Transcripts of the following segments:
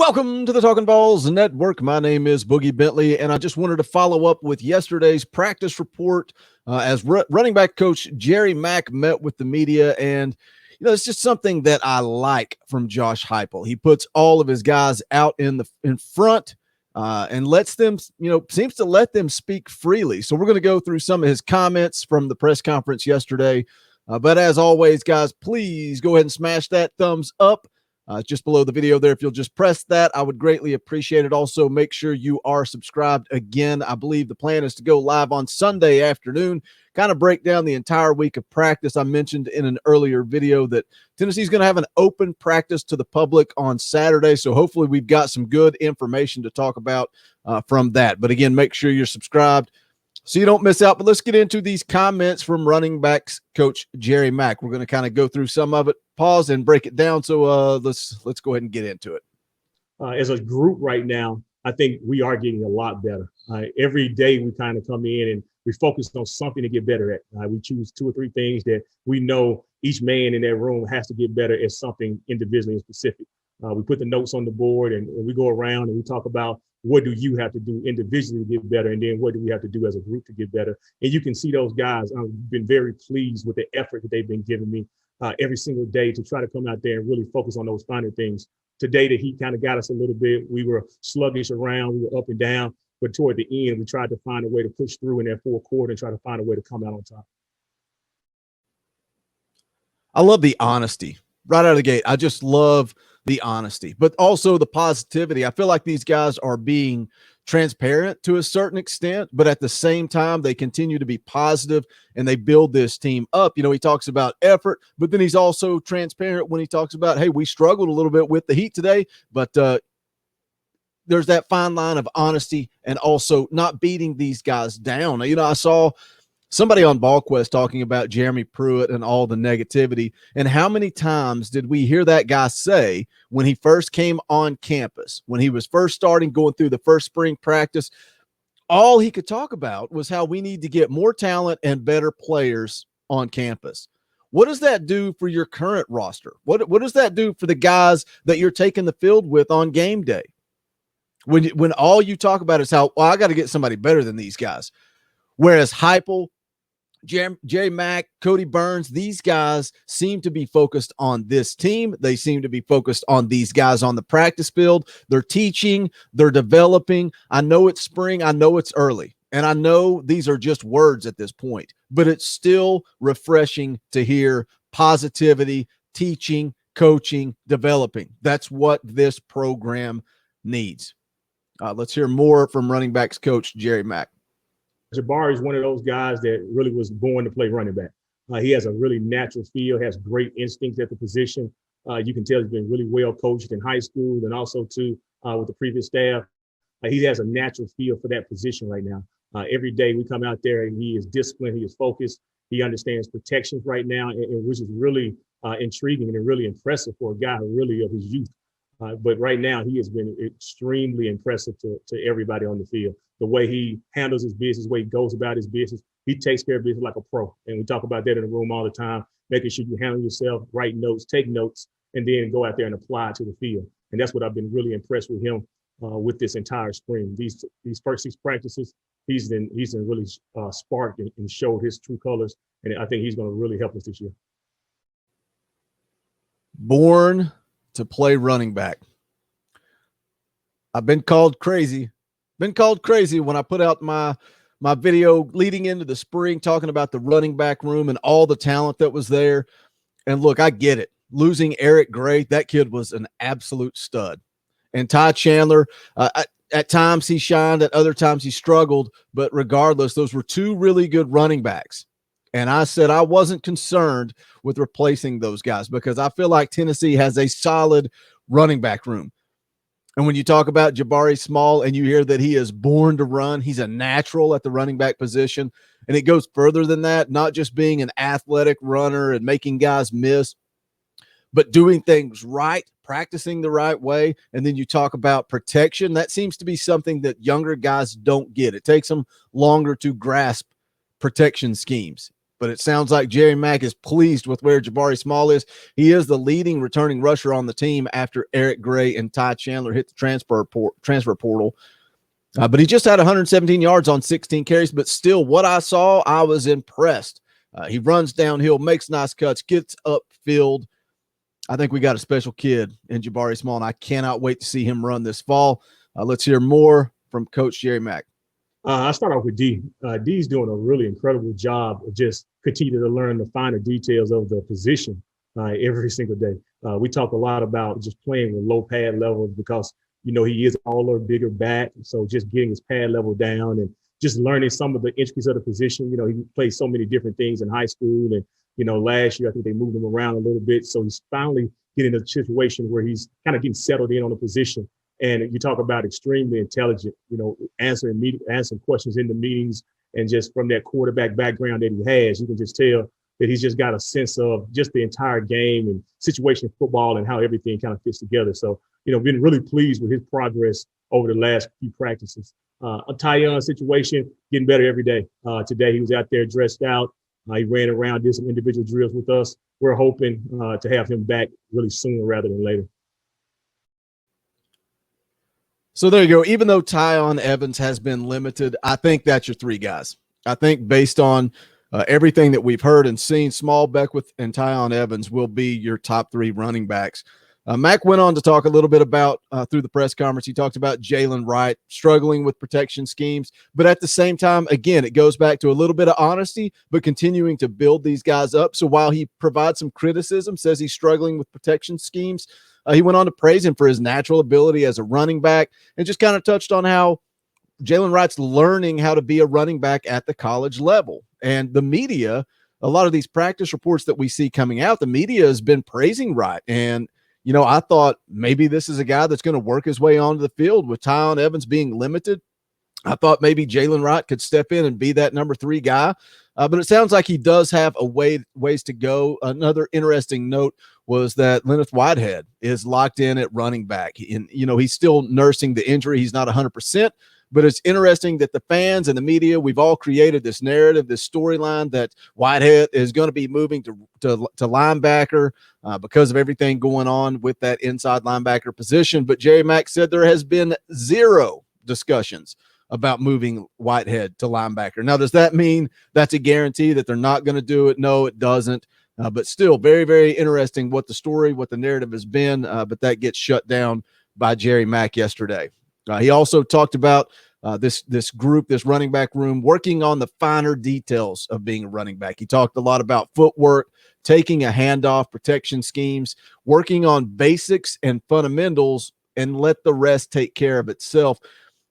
Welcome to the Talkin VAWLS Network. My name is Boogie Bentley, and I just wanted to follow up with yesterday's practice report as running back coach Jerry Mack met with the media. And, you know, it's just something that I like from Josh Heupel. He puts all of his guys out in front and lets them, seems to let them speak freely. So we're going to go through some of his comments from the press conference yesterday. But as always, guys, please go ahead and smash that thumbs up. Just below the video there, if you'll just press that, I would greatly appreciate it. Also, make sure you are subscribed. Again, I believe the plan is to go live on Sunday afternoon, kind of break down the entire week of practice. I mentioned in an earlier video that Tennessee's going to have an open practice to the public on Saturday, so hopefully we've got some good information to talk about from that. But again, make sure you're subscribed so you don't miss out. But let's get into these comments from running backs coach Jerry Mack. We're going to kind of go through some of it, pause and break it down. So let's go ahead and get into it. As a group right now, I think we are getting a lot better. Every day we kind of come in and we focus on something to get better at. We choose 2 or 3 things that we know each man in that room has to get better at something individually and specific. We put the notes on the board and we go around and we talk about what do you have to do individually to get better, and then what do we have to do as a group to get better. And you can see those guys. I've been very pleased with the effort that they've been giving me every single day to try to come out there and really focus on those finer things. Today, the heat kind of got us a little bit. We were sluggish around, we were up and down, but toward the end, we tried to find a way to push through in that fourth quarter and try to find a way to come out on top. I love the honesty right out of the gate. I just love the honesty, but also the positivity. I feel like these guys are being transparent to a certain extent, but at the same time, they continue to be positive and they build this team up. You know, he talks about effort, but then he's also transparent when he talks about, hey, we struggled a little bit with the heat today, but there's that fine line of honesty and also not beating these guys down. You know, I saw somebody on BallQuest talking about Jeremy Pruitt and all the negativity. And how many times did we hear that guy say when he first came on campus, when he was first starting, going through the first spring practice, all he could talk about was how we need to get more talent and better players on campus. What does that do for your current roster? What does that do for the guys that you're taking the field with on game day? When all you talk about is how, well, I got to get somebody better than these guys. Whereas Heupel, J Mack, Cody Burns, these guys seem to be focused on this team. They seem to be focused on these guys on the practice field. They're teaching, they're developing. I know it's spring, I know it's early, and I know these are just words at this point, but it's still refreshing to hear positivity, teaching, coaching, developing. That's what this program needs. Let's hear more from running backs coach Jerry Mack. Jabari is one of those guys that really was born to play running back. He has a really natural feel, has great instincts at the position. You can tell he's been really well coached in high school and also too with the previous staff. He has a natural feel for that position right now. Every day we come out there and he is disciplined, he is focused, he understands protections right now, and which is really intriguing and really impressive for a guy who really of his youth. But right now he has been extremely impressive to everybody on the field. The way he handles his business, the way he goes about his business, he takes care of business like a pro. And we talk about that in the room all the time, making sure you handle yourself, write notes, take notes, and then go out there and apply it to the field. And that's what I've been really impressed with him with this entire spring. These first 6 practices, he's been really sparked and showed his true colors. And I think he's going to really help us this year. Born to play running back. I've been called crazy. When I put out my video leading into the spring talking about the running back room and all the talent that was there. And look, I get it. Losing Eric Gray, that kid was an absolute stud. And Ty Chandler, at times he shined, at other times he struggled. But regardless, those were 2 really good running backs. And I said I wasn't concerned with replacing those guys because I feel like Tennessee has a solid running back room. And when you talk about Jabari Small and you hear that he is born to run, he's a natural at the running back position. And it goes further than that, not just being an athletic runner and making guys miss, but doing things right, practicing the right way. And then you talk about protection. That seems to be something that younger guys don't get. It takes them longer to grasp protection schemes. but it sounds like Jerry Mack is pleased with where Jabari Small is. He is the leading returning rusher on the team after Eric Gray and Ty Chandler hit the transfer portal. But he just had 117 yards on 16 carries. But still, what I saw, I was impressed. He runs downhill, makes nice cuts, gets upfield. I think we got a special kid in Jabari Small, and I cannot wait to see him run this fall. Let's hear more from Coach Jerry Mack. I start off with D. D's doing a really incredible job of just continuing to learn the finer details of the position every single day. We talk a lot about just playing with low pad levels because, he is taller, bigger back. So just getting his pad level down and just learning some of the intricacies of the position. He played so many different things in high school. And, last year, I think they moved him around a little bit. So he's finally getting a situation where he's kind of getting settled in on the position. And you talk about extremely intelligent, answering questions in the meetings. And just from that quarterback background that he has, you can just tell that he's just got a sense of just the entire game and situation football and how everything kind of fits together. So, been really pleased with his progress over the last few practices. A Tyon situation, getting better every day. Today, he was out there dressed out. He ran around, did some individual drills with us. We're hoping to have him back really sooner rather than later. So there you go. Even though Tyon Evans has been limited, I think that's your three guys. I think based on everything that we've heard and seen, Small, Beckwith, and Tyon Evans will be your top three running backs. Mack went on to talk a little bit about through the press conference. He talked about Jalen Wright struggling with protection schemes, but at the same time, again, it goes back to a little bit of honesty, but continuing to build these guys up. So while he provides some criticism, says he's struggling with protection schemes, he went on to praise him for his natural ability as a running back and just kind of touched on how Jalen Wright's learning how to be a running back at the college level. And the media, a lot of these practice reports that we see coming out, the media has been praising Wright. And I thought maybe this is a guy that's going to work his way onto the field with Tyon Evans being limited. I thought maybe Jalen Wright could step in and be that number three guy. But it sounds like he does have a ways to go. Another interesting note was that Leonard Whitehead is locked in at running back. And, he's still nursing the injury. He's not 100%. But it's interesting that the fans and the media, we've all created this narrative, this storyline that Whitehead is going to be moving to linebacker because of everything going on with that inside linebacker position. But Jerry Mack said there has been zero discussions about moving Whitehead to linebacker. Now, does that mean that's a guarantee that they're not going to do it? No, it doesn't. But still very, very interesting what the narrative has been. But that gets shut down by Jerry Mack yesterday. He also talked about this group, this running back room, working on the finer details of being a running back. He talked a lot about footwork, taking a handoff, protection schemes, working on basics and fundamentals, and let the rest take care of itself.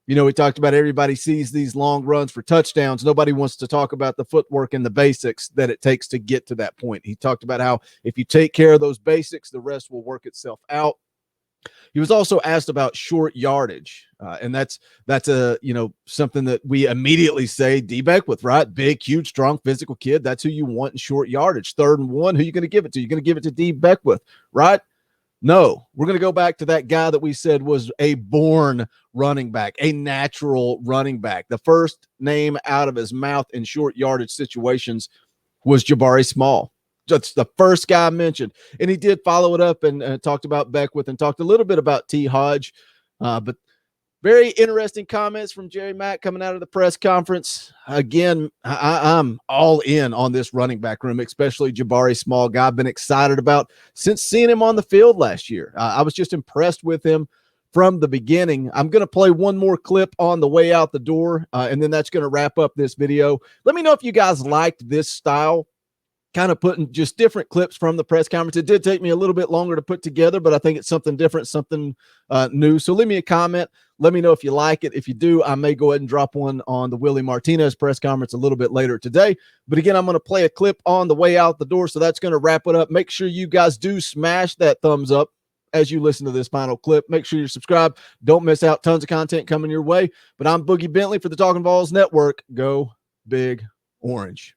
We talked about everybody sees these long runs for touchdowns. Nobody wants to talk about the footwork and the basics that it takes to get to that point. He talked about how if you take care of those basics, the rest will work itself out. He was also asked about short yardage, and that's a something that we immediately say D Beckwith, right? Big, huge, strong, physical kid. That's who you want in short yardage. 3rd and 1, who are you going to give it to? You're going to give it to D Beckwith, right? No, we're going to go back to that guy that we said was a born running back, a natural running back. The first name out of his mouth in short yardage situations was Jabari Small. That's the first guy mentioned. And he did follow it up and talked about Beckwith and talked a little bit about T. Hodge. But very interesting comments from Jerry Mack coming out of the press conference. Again, I'm all in on this running back room, especially Jabari Small, guy I've been excited about since seeing him on the field last year. I was just impressed with him from the beginning. I'm going to play one more clip on the way out the door, and then that's going to wrap up this video. Let me know if you guys liked this style, kind of putting just different clips from the press conference. It did take me a little bit longer to put together, but I think it's something different, something new. So leave me a comment. Let me know if you like it. If you do, I may go ahead and drop one on the Willie Martinez press conference a little bit later today. But again, I'm going to play a clip on the way out the door. So that's going to wrap it up. Make sure you guys do smash that thumbs up as you listen to this final clip. Make sure you're subscribed. Don't miss out. Tons of content coming your way. But I'm Boogie Bentley for the Talkin VAWLS Network. Go Big Orange.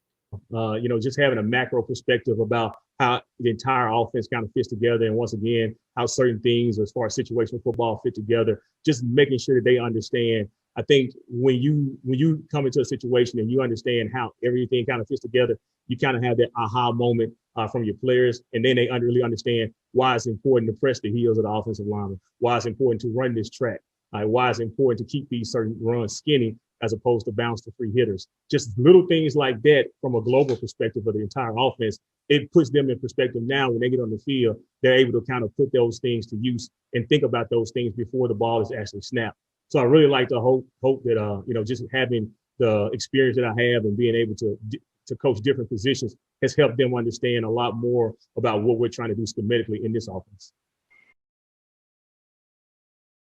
Just having a macro perspective about how the entire offense kind of fits together. And once again, how certain things as far as situational football fit together, just making sure that they understand I think when you come into a situation and you understand how everything kind of fits together, you kind of have that aha moment from your players, and then they really understand why it's important to press the heels of the offensive lineman, why it's important to run this track, why it's important to keep these certain runs skinny as opposed to bounce to free hitters. Just little things like that from a global perspective of the entire offense, it puts them in perspective now when they get on the field, they're able to kind of put those things to use and think about those things before the ball is actually snapped. So I really like to hope that, just having the experience that I have and being able to coach different positions has helped them understand a lot more about what we're trying to do schematically in this offense.